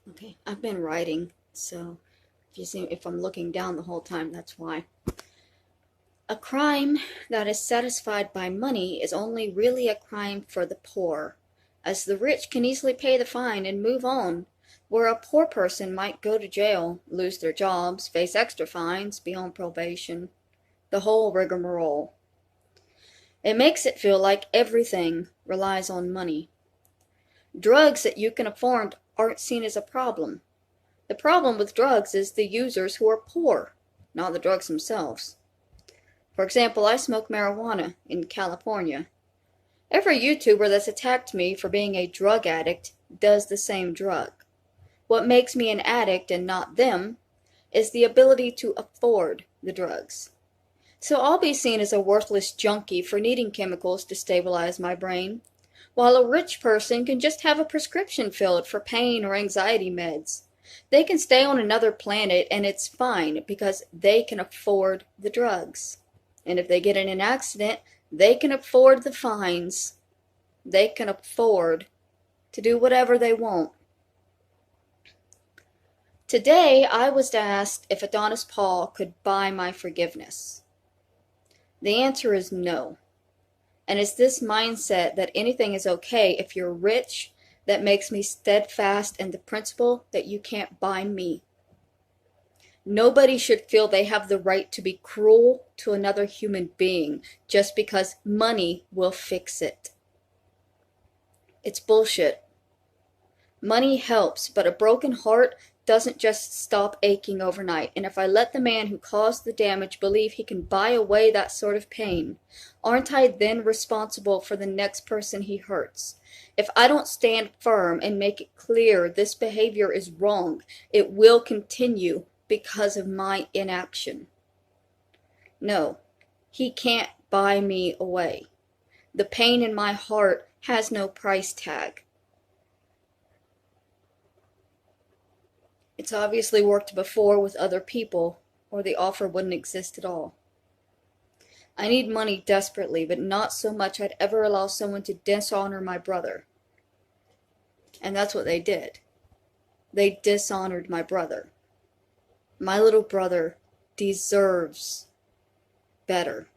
Okay, I've been writing, so if I'm looking down the whole time, that's why. A crime that is satisfied by money is only really a crime for the poor, as the rich can easily pay the fine and move on, where a poor person might go to jail, lose their jobs, face extra fines, be on probation, the whole rigmarole. It makes it feel like everything relies on money. Drugs that you can afford aren't seen as a problem. The problem with drugs is the users who are poor, not the drugs themselves. For example, I smoke marijuana in California. Every YouTuber that's attacked me for being a drug addict does the same drug. What makes me an addict and not them is the ability to afford the drugs. So I'll be seen as a worthless junkie for needing chemicals to stabilize my brain, while a rich person can just have a prescription filled for pain or anxiety meds. They can stay on another planet and it's fine because they can afford the drugs. And if they get in an accident, they can afford the fines. They can afford to do whatever they want. Today, I was asked if Adonis Paul could buy my forgiveness. The answer is no. And it's this mindset that anything is okay if you're rich that makes me steadfast in the principle that you can't buy me. Nobody should feel they have the right to be cruel to another human being just because money will fix it. It's bullshit. Money helps, but a broken heart doesn't just stop aching overnight. And if I let the man who caused the damage believe he can buy away that sort of pain, aren't I then responsible for the next person he hurts? If I don't stand firm and make it clear this behavior is wrong, it will continue because of my inaction. No, he can't buy me away. The pain in my heart has no price tag. It's obviously worked before with other people, or the offer wouldn't exist at all. I need money desperately, but not so much I'd ever allow someone to dishonor my brother. And that's what they did. They dishonored my brother. My little brother deserves better.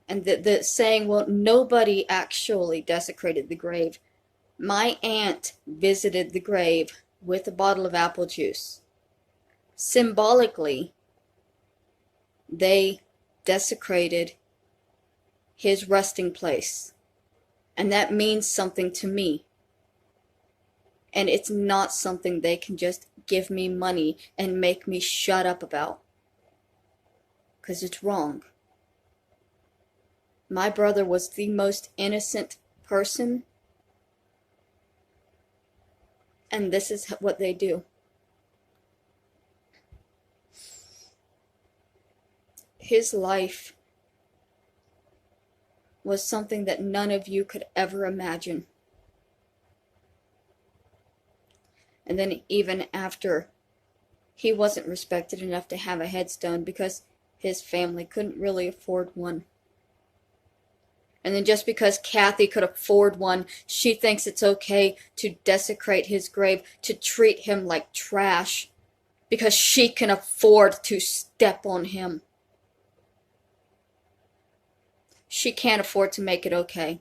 And the saying, well, nobody actually desecrated the grave. My aunt visited the grave with a bottle of apple juice. Symbolically, they desecrated his resting place. And that means something to me. And it's not something they can just give me money and make me shut up about. Because it's wrong. My brother was the most innocent person. And this is what they do. His life was something that none of you could ever imagine. And then even after, he wasn't respected enough to have a headstone because his family couldn't really afford one. And then just because Kathy could afford one, she thinks it's okay to desecrate his grave, to treat him like trash, because she can afford to step on him. She can't afford to make it okay.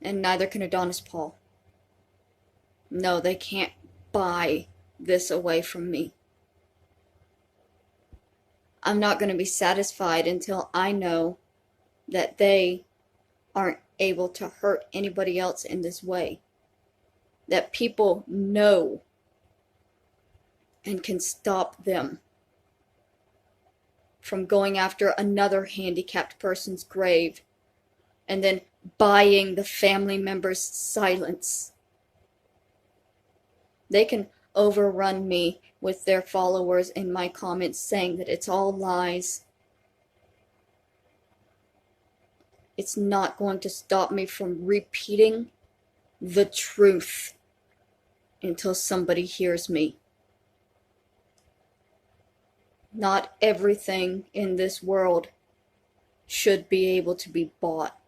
And neither can Adonis Paul. No, they can't buy this away from me. I'm not going to be satisfied until I know that they aren't able to hurt anybody else in this way. That people know and can stop them from going after another handicapped person's grave and then buying the family member's silence. They can overrun me with their followers in my comments saying that it's all lies. It's not going to stop me from repeating the truth until somebody hears me. Not everything in this world should be able to be bought.